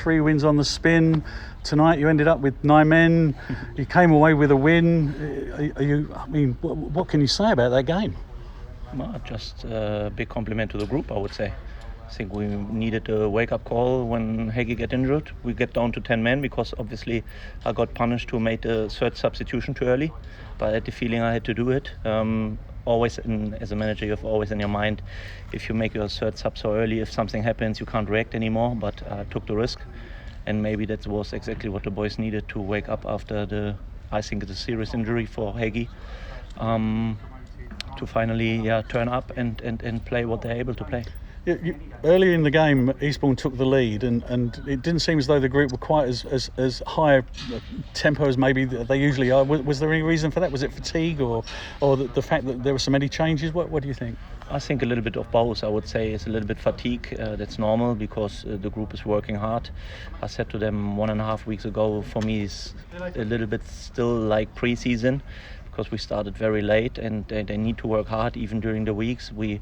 3 wins on the spin. Tonight you ended up with 9 men. You came away with a win. What can you say about that game? Well, just a big compliment to the group, I would say. I think we needed a wake-up call when Hagi got injured. We get down to 10 men because obviously I got punished to make the third substitution too early. But I had the feeling I had to do it. As a manager, you have always in your mind, if you make your third sub so early, if something happens, you can't react anymore. But I took the risk. And maybe that was exactly what the boys needed to wake up after I think it's a serious injury for Hagi. To finally turn up and play what they're able to play. Earlier in the game, Eastbourne took the lead, and it didn't seem as though the group were quite as high tempo as maybe they usually are. Was there any reason for that? Was it fatigue or the fact that there were so many changes? What do you think? I think a little bit of both. I would say it's a little bit fatigue. That's normal because the group is working hard. I said to them 1.5 weeks ago, for me it's a little bit still like pre-season, because we started very late and they need to work hard even during the weeks. We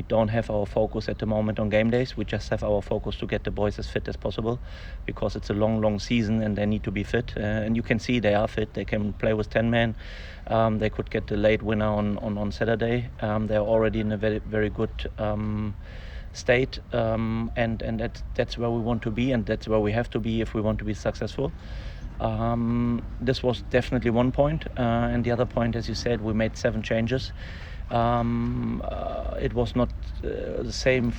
don't have our focus at the moment on game days. We just have our focus to get the boys as fit as possible, because it's a long season and they need to be fit. And you can see they are fit. They can play with 10 men. They could get the late winner on Saturday. They're already in a very, very good state. And that's where we want to be, and that's where we have to be if we want to be successful. This was definitely one point, and the other point, as you said, we made 7 changes. It was not the same,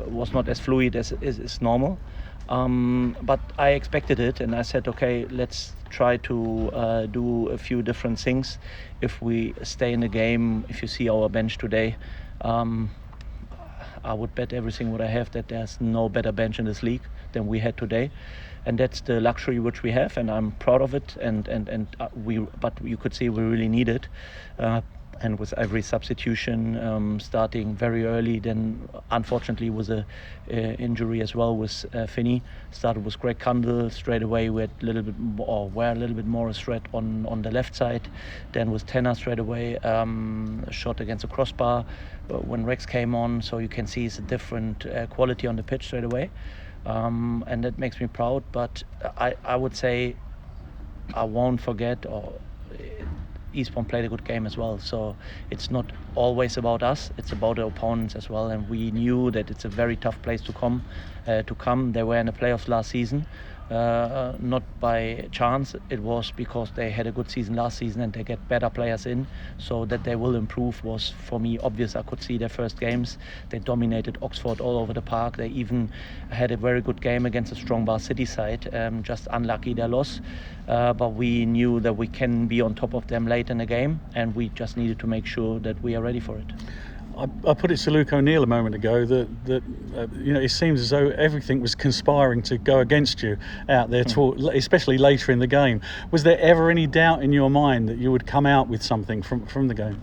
was not as fluid as is normal, but I expected it, and I said, okay, let's try to do a few different things. If we stay in the game, if you see our bench today, I would bet everything what I have that there's no better bench in this league than we had today. And that's the luxury which we have, and I'm proud of it. But you could see we really need it. And with every substitution starting very early, then unfortunately was a injury as well with Finney. Started with Greg Kundle straight away. We had a little bit more a threat on the left side. Then with Tenner straight away, a shot against the crossbar when Rex came on. So you can see it's a different quality on the pitch straight away. And that makes me proud, but I would say I won't forget, Eastbourne played a good game as well, so it's not always about us, it's about the opponents as well, and we knew that it's a very tough place to come. They were in the playoffs last season, not by chance. It was because they had a good season last season and they get better players in, so that they will improve was for me obvious. I could see their first games. They dominated Oxford all over the park. They even had a very good game against a strong Bar City side, just unlucky their loss, but we knew that we can be on top of them late in the game, and we just needed to make sure that we are ready for it. I put it to Luke O'Neill a moment ago that it seems as though everything was conspiring to go against you out there, especially later in the game. Was there ever any doubt in your mind that you would come out with something from the game?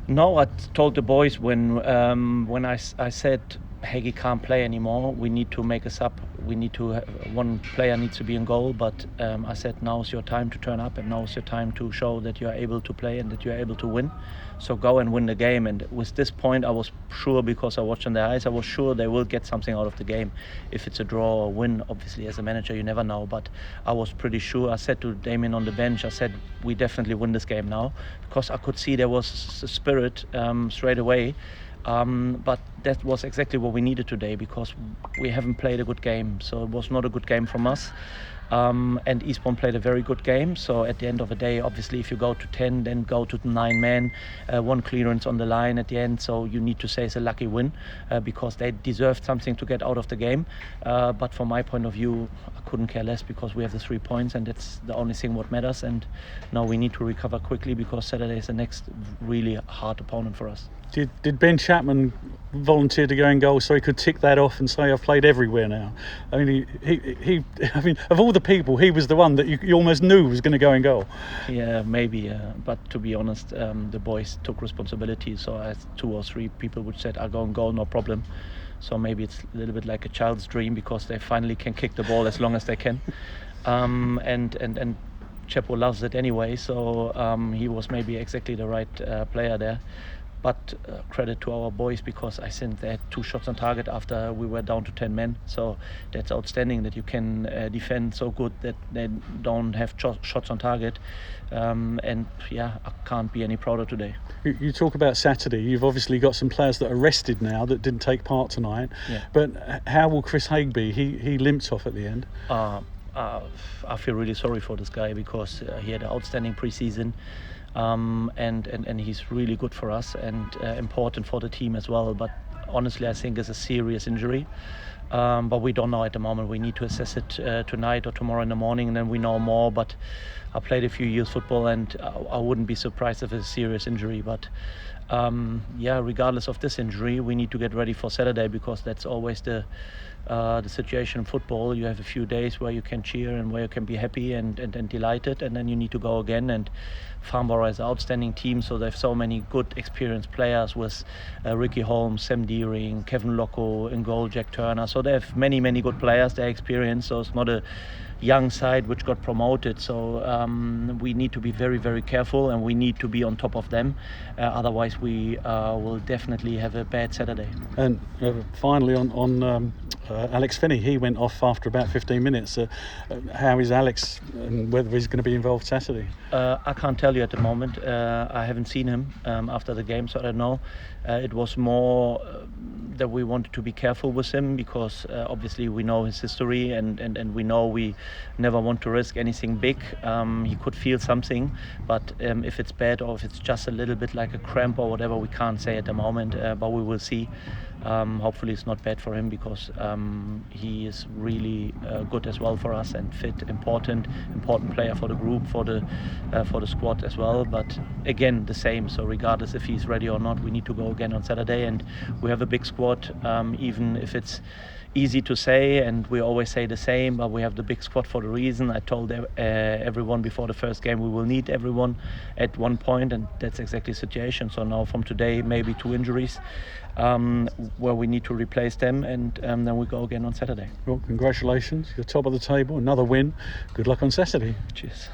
No, I told the boys when I said Hagi can't play anymore, we need to make a sub, we need to one player needs to be in goal, but I said now's your time to turn up and now's your time to show that you are able to play and that you are able to win, so go and win the game. And with this point I was sure, because I watched on their eyes, I was sure they will get something out of the game. If it's a draw or win, obviously as a manager you never know, but I was pretty sure. I said to Damien on the bench, I said we definitely win this game now, because I could see there was a spirit straight away. But that was exactly what we needed today, because we haven't played a good game, so it was not a good game from us. And Eastbourne played a very good game, so at the end of the day, obviously if you go to 10, then go to 9 men, 1 clearance on the line at the end, so you need to say it's a lucky win, because they deserved something to get out of the game. But from my point of view, I couldn't care less, because we have the 3 points and that's the only thing what matters. And now we need to recover quickly, because Saturday is the next really hard opponent for us. Did Ben Chapman volunteer to go in goal so he could tick that off and say I've played everywhere now? I mean, he of all the people, he was the one that you almost knew was going to go in goal. Yeah, maybe, but to be honest, the boys took responsibility. So I had 2 or 3 people which said I'll go in goal, no problem. So maybe it's a little bit like a child's dream, because they finally can kick the ball as long as they can. And Chepo loves it anyway, so he was maybe exactly the right player there. But credit to our boys, because I think they had 2 shots on target after we were down to 10 men. So that's outstanding that you can defend so good that they don't have shots on target. And yeah, I can't be any prouder today. You talk about Saturday. You've obviously got some players that are rested now that didn't take part tonight. Yeah. But how will Chris Haig be? He limped off at the end. I feel really sorry for this guy, because he had an outstanding pre-season. And he's really good for us and important for the team as well. But honestly, I think it's a serious injury. But we don't know at the moment. We need to assess it tonight or tomorrow in the morning, and then we know more. But I played a few years football, and I wouldn't be surprised if it's a serious injury. But regardless of this injury, we need to get ready for Saturday, because that's always the situation in football. You have a few days where you can cheer and where you can be happy and delighted, and then you need to go again. And Farnborough is an outstanding team, so they have so many good experienced players with Ricky Holmes, Sam Deering, Kevin Locko in goal, Jack Turner. So they have many good players. They're experienced, so it's not a young side which got promoted. So we need to be very careful, and we need to be on top of them. Otherwise we will definitely have a bad Saturday. And finally on Alex Finney, he went off after about 15 minutes. How is Alex, and whether he's going to be involved Saturday? I can't tell you at the moment. I haven't seen him after the game, so I don't know. It was more that we wanted to be careful with him, because obviously we know his history, and we know we never want to risk anything big. He could feel something, but if it's bad or if it's just a little bit like a cramp or whatever, we can't say at the moment, but we will see. Hopefully it's not bad for him, because he is really good as well for us, and fit, important player for the group, for the squad as well. But again, the same. So regardless if he's ready or not, we need to go again on Saturday, and we have a big squad. Even if it's easy to say, and we always say the same, but we have the big squad for the reason. I told everyone before the first game we will need everyone at one point, and that's exactly the situation. So now from today, maybe 2 injuries where we need to replace them, and then we go again on Saturday. Well, congratulations, you're top of the table, another win. Good luck on Saturday. Cheers.